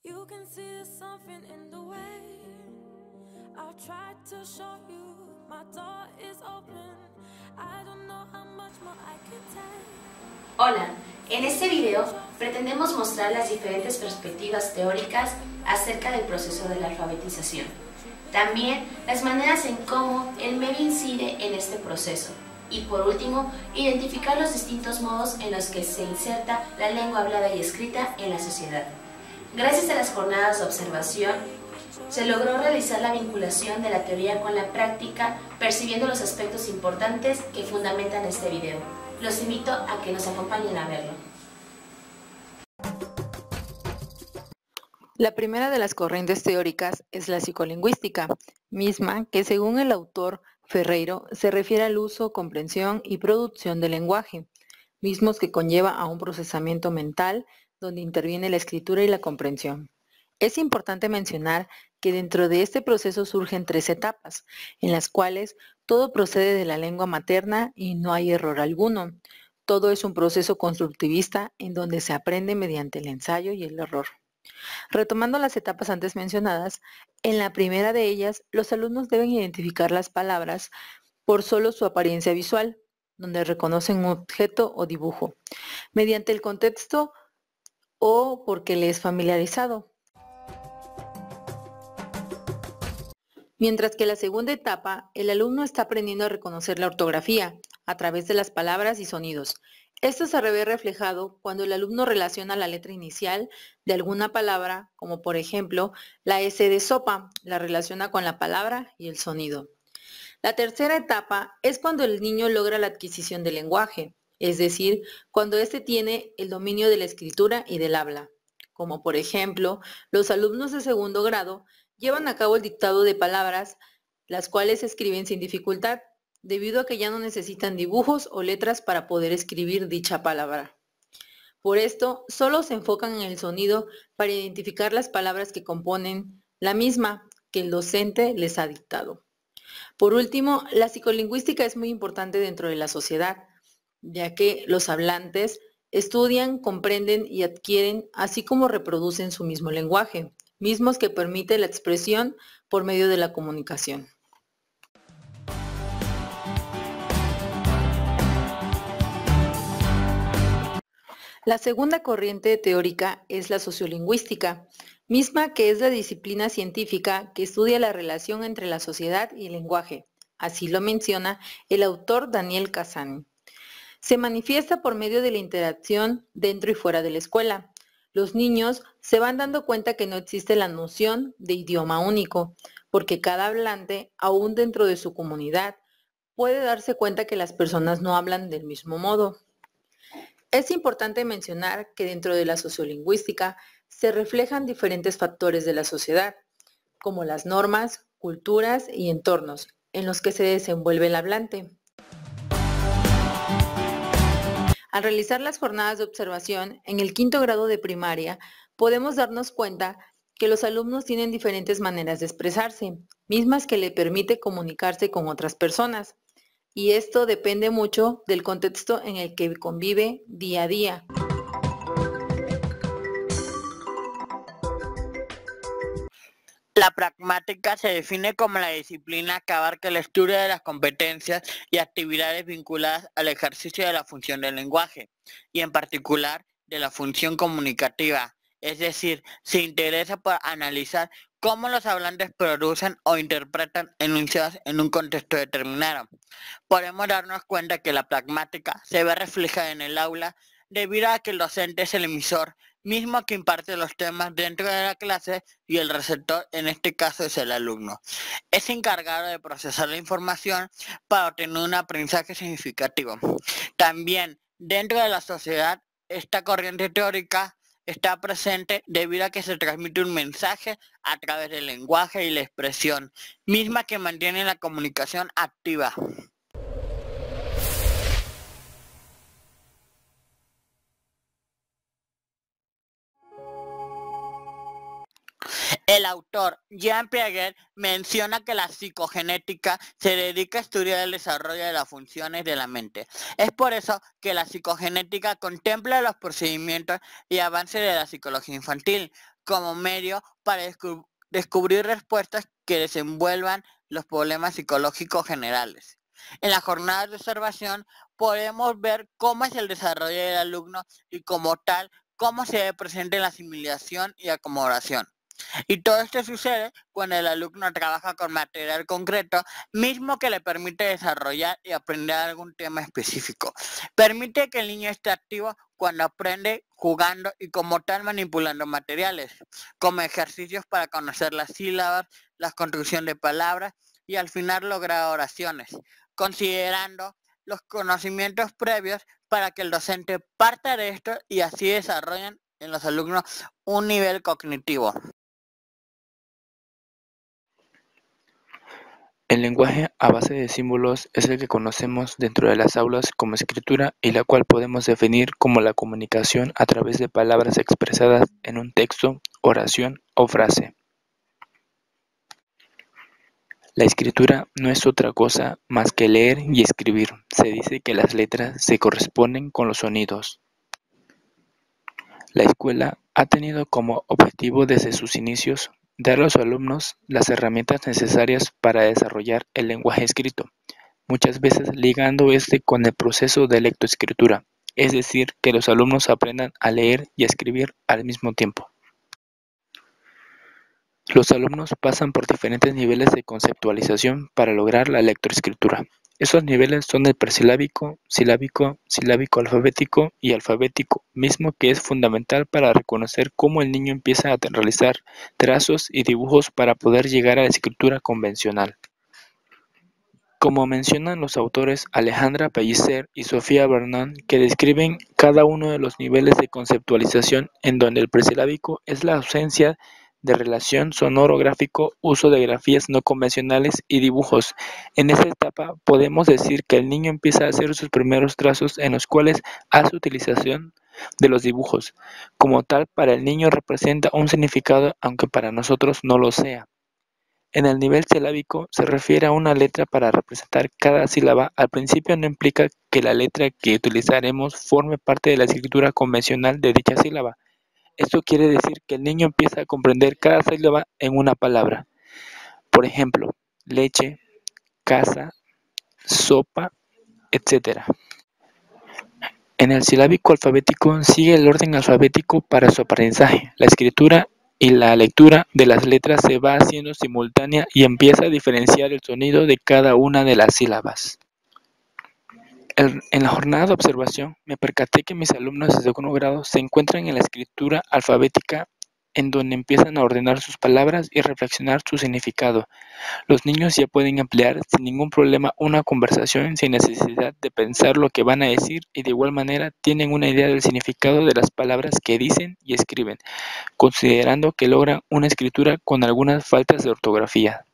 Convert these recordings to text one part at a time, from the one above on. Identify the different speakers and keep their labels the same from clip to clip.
Speaker 1: You can see there's something in the way I've tried to show you. My door is open. I don't know how much more I can take.
Speaker 2: Hola, en este video pretendemos mostrar las diferentes perspectivas teóricas acerca del proceso de la alfabetización. También las maneras en cómo el medio incide en este proceso. Y por último, identificar los distintos modos en los que se inserta la lengua hablada y escrita en la sociedad. Gracias a las jornadas de observación, se logró realizar la vinculación de la teoría con la práctica, percibiendo los aspectos importantes que fundamentan este video. Los invito a que nos acompañen a verlo.
Speaker 3: La primera de las corrientes teóricas es la psicolingüística, misma que según el autor Ferreiro se refiere al uso, comprensión y producción del lenguaje, mismos que conlleva a un procesamiento mental donde interviene la escritura y la comprensión. Es importante mencionar que dentro de este proceso surgen 3 etapas, en las cuales todo procede de la lengua materna y no hay error alguno. Todo es un proceso constructivista en donde se aprende mediante el ensayo y el error. Retomando las etapas antes mencionadas, en la primera de ellas, los alumnos deben identificar las palabras por solo su apariencia visual, donde reconocen un objeto o dibujo, mediante el contexto o porque le es familiarizado. Mientras que la segunda etapa, el alumno está aprendiendo a reconocer la ortografía a través de las palabras y sonidos. Esto se ve reflejado cuando el alumno relaciona la letra inicial de alguna palabra, como por ejemplo la S de sopa, la relaciona con la palabra y el sonido. La tercera etapa es cuando el niño logra la adquisición del lenguaje, es decir, cuando éste tiene el dominio de la escritura y del habla, como por ejemplo los alumnos de segundo grado llevan a cabo el dictado de palabras, las cuales se escriben sin dificultad, debido a que ya no necesitan dibujos o letras para poder escribir dicha palabra. Por esto, solo se enfocan en el sonido para identificar las palabras que componen la misma que el docente les ha dictado. Por último, la psicolingüística es muy importante dentro de la sociedad, ya que los hablantes estudian, comprenden y adquieren, así como reproducen su mismo lenguaje, mismos que permite la expresión por medio de la comunicación. La segunda corriente teórica es la sociolingüística, misma que es la disciplina científica que estudia la relación entre la sociedad y el lenguaje. Así lo menciona el autor Daniel Cassani. Se manifiesta por medio de la interacción dentro y fuera de la escuela. Los niños se van dando cuenta que no existe la noción de idioma único, porque cada hablante, aún dentro de su comunidad, puede darse cuenta que las personas no hablan del mismo modo. Es importante mencionar que dentro de la sociolingüística se reflejan diferentes factores de la sociedad, como las normas, culturas y entornos en los que se desenvuelve el hablante. Al realizar las jornadas de observación en el 5º grado de primaria, podemos darnos cuenta que los alumnos tienen diferentes maneras de expresarse, mismas que le permite comunicarse con otras personas. Y esto depende mucho del contexto en el que convive día a día.
Speaker 4: La pragmática se define como la disciplina que abarca el estudio de las competencias y actividades vinculadas al ejercicio de la función del lenguaje, y en particular de la función comunicativa, es decir, se interesa por analizar cómo los hablantes producen o interpretan enunciados en un contexto determinado. Podemos darnos cuenta que la pragmática se ve reflejada en el aula debido a que el docente es el emisor, mismo que imparte los temas dentro de la clase, y el receptor en este caso es el alumno. Es encargado de procesar la información para obtener un aprendizaje significativo. También dentro de la sociedad, esta corriente teórica está presente debido a que se transmite un mensaje a través del lenguaje y la expresión, misma que mantiene la comunicación activa. El autor Jean Piaget menciona que la psicogenética se dedica a estudiar el desarrollo de las funciones de la mente. Es por eso que la psicogenética contempla los procedimientos y avances de la psicología infantil, como medio para descubrir respuestas que desenvuelvan los problemas psicológicos generales. En las jornadas de observación podemos ver cómo es el desarrollo del alumno y como tal, cómo se ve presente en la asimilación y acomodación. Y todo esto sucede cuando el alumno trabaja con material concreto, mismo que le permite desarrollar y aprender algún tema específico. Permite que el niño esté activo cuando aprende jugando y como tal manipulando materiales, como ejercicios para conocer las sílabas, la construcción de palabras y al final lograr oraciones, considerando los conocimientos previos para que el docente parta de esto y así desarrollen en los alumnos un nivel cognitivo.
Speaker 5: El lenguaje a base de símbolos es el que conocemos dentro de las aulas como escritura y la cual podemos definir como la comunicación a través de palabras expresadas en un texto, oración o frase. La escritura no es otra cosa más que leer y escribir. Se dice que las letras se corresponden con los sonidos. La escuela ha tenido como objetivo desde sus inicios dar a los alumnos las herramientas necesarias para desarrollar el lenguaje escrito, muchas veces ligando este con el proceso de lectoescritura, es decir, que los alumnos aprendan a leer y a escribir al mismo tiempo. Los alumnos pasan por diferentes niveles de conceptualización para lograr la lectoescritura. Esos niveles son el presilábico, silábico, silábico alfabético y alfabético, mismo que es fundamental para reconocer cómo el niño empieza a realizar trazos y dibujos para poder llegar a la escritura convencional. Como mencionan los autores Alejandra Pellicer y Sofía Vernon, que describen cada uno de los niveles de conceptualización, en donde el presilábico es la ausencia de relación sonoro-gráfico, uso de grafías no convencionales y dibujos. En esta etapa podemos decir que el niño empieza a hacer sus primeros trazos en los cuales hace utilización de los dibujos. Como tal, para el niño representa un significado, aunque para nosotros no lo sea. En el nivel silábico se refiere a una letra para representar cada sílaba. Al principio no implica que la letra que utilizaremos forme parte de la escritura convencional de dicha sílaba. Esto quiere decir que el niño empieza a comprender cada sílaba en una palabra. Por ejemplo, leche, casa, sopa, etc. En el silábico alfabético sigue el orden alfabético para su aprendizaje. La escritura y la lectura de las letras se va haciendo simultánea y empieza a diferenciar el sonido de cada una de las sílabas. En la jornada de observación me percaté que mis alumnos de segundo grado se encuentran en la escritura alfabética, en donde empiezan a ordenar sus palabras y reflexionar su significado. Los niños ya pueden emplear sin ningún problema una conversación sin necesidad de pensar lo que van a decir y de igual manera tienen una idea del significado de las palabras que dicen y escriben, considerando que logran una escritura con algunas faltas de ortografía.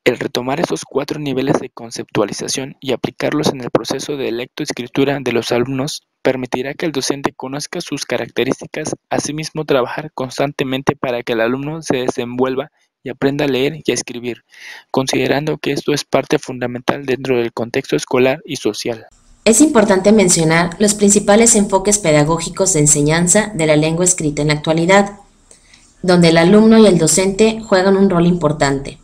Speaker 5: El retomar esos 4 niveles de conceptualización y aplicarlos en el proceso de lectoescritura de los alumnos permitirá que el docente conozca sus características, asimismo trabajar constantemente para que el alumno se desenvuelva y aprenda a leer y a escribir, considerando que esto es parte fundamental dentro del contexto escolar y social.
Speaker 2: Es importante mencionar los principales enfoques pedagógicos de enseñanza de la lengua escrita en la actualidad, donde el alumno y el docente juegan un rol importante.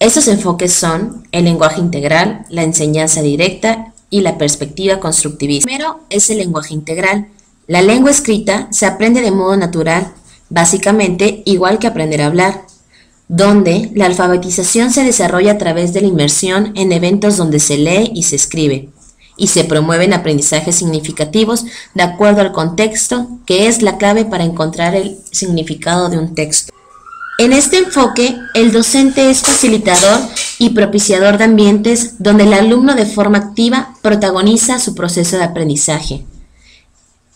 Speaker 2: Estos enfoques son el lenguaje integral, la enseñanza directa y la perspectiva constructivista. Primero es el lenguaje integral. La lengua escrita se aprende de modo natural, básicamente igual que aprender a hablar, donde la alfabetización se desarrolla a través de la inmersión en eventos donde se lee y se escribe, y se promueven aprendizajes significativos de acuerdo al contexto, que es la clave para encontrar el significado de un texto. En este enfoque, el docente es facilitador y propiciador de ambientes donde el alumno de forma activa protagoniza su proceso de aprendizaje.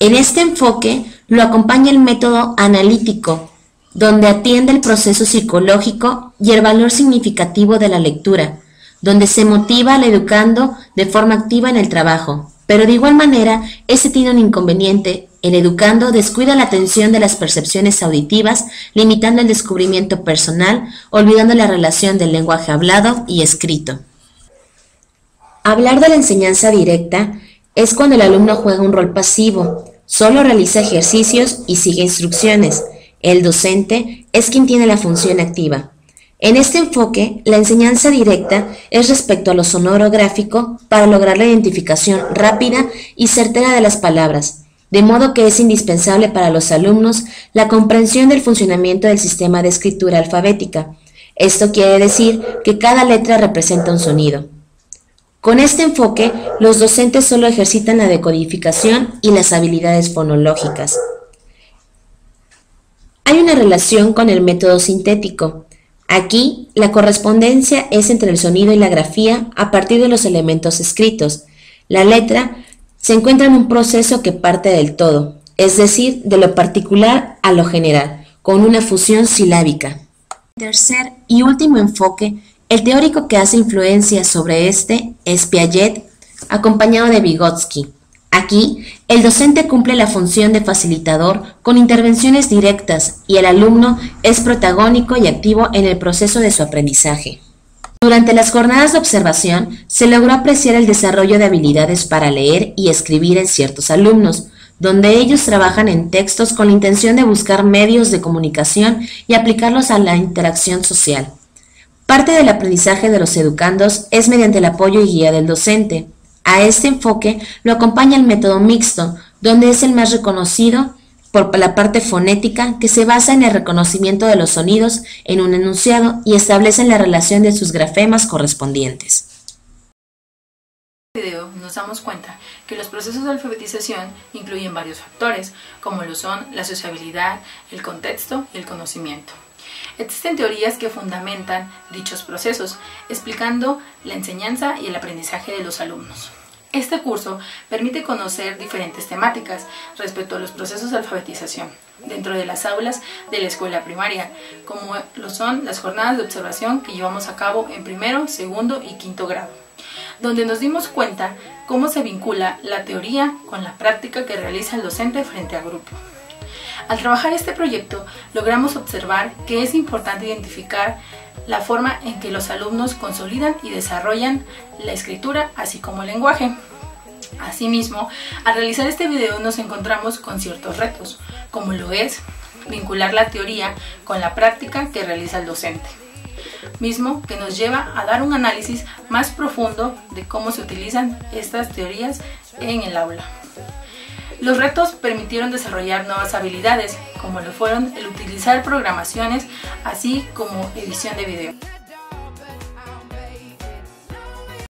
Speaker 2: En este enfoque lo acompaña el método analítico, donde atiende el proceso psicológico y el valor significativo de la lectura, donde se motiva al educando de forma activa en el trabajo. Pero de igual manera, este tiene un inconveniente. El educando descuida la atención de las percepciones auditivas, limitando el descubrimiento personal, olvidando la relación del lenguaje hablado y escrito. Hablar de la enseñanza directa es cuando el alumno juega un rol pasivo, solo realiza ejercicios y sigue instrucciones. El docente es quien tiene la función activa. En este enfoque, la enseñanza directa es respecto a lo sonoro-gráfico para lograr la identificación rápida y certera de las palabras, de modo que es indispensable para los alumnos la comprensión del funcionamiento del sistema de escritura alfabética. Esto quiere decir que cada letra representa un sonido. Con este enfoque, los docentes solo ejercitan la decodificación y las habilidades fonológicas. Hay una relación con el método sintético. Aquí, la correspondencia es entre el sonido y la grafía a partir de los elementos escritos. La letra se encuentra en un proceso que parte del todo, es decir, de lo particular a lo general, con una fusión silábica. Tercer y último enfoque, el teórico que hace influencia sobre este es Piaget, acompañado de Vygotsky. Aquí, el docente cumple la función de facilitador con intervenciones directas y el alumno es protagónico y activo en el proceso de su aprendizaje. Durante las jornadas de observación, se logró apreciar el desarrollo de habilidades para leer y escribir en ciertos alumnos, donde ellos trabajan en textos con la intención de buscar medios de comunicación y aplicarlos a la interacción social. Parte del aprendizaje de los educandos es mediante el apoyo y guía del docente. A este enfoque lo acompaña el método mixto, donde es el más reconocido por la parte fonética, que se basa en el reconocimiento de los sonidos en un enunciado y establece la relación de sus grafemas correspondientes.
Speaker 3: En este video nos damos cuenta que los procesos de alfabetización incluyen varios factores, como lo son la sociabilidad, el contexto y el conocimiento. Existen teorías que fundamentan dichos procesos, explicando la enseñanza y el aprendizaje de los alumnos. Este curso permite conocer diferentes temáticas respecto a los procesos de alfabetización dentro de las aulas de la escuela primaria, como lo son las jornadas de observación que llevamos a cabo en primero, segundo y quinto grado, donde nos dimos cuenta cómo se vincula la teoría con la práctica que realiza el docente frente al grupo. Al trabajar este proyecto, logramos observar que es importante identificar la forma en que los alumnos consolidan y desarrollan la escritura, así como el lenguaje. Asimismo, al realizar este video nos encontramos con ciertos retos, como lo es vincular la teoría con la práctica que realiza el docente, mismo que nos lleva a dar un análisis más profundo de cómo se utilizan estas teorías en el aula. Los retos permitieron desarrollar nuevas habilidades, como lo fueron el utilizar programaciones, así como edición de video.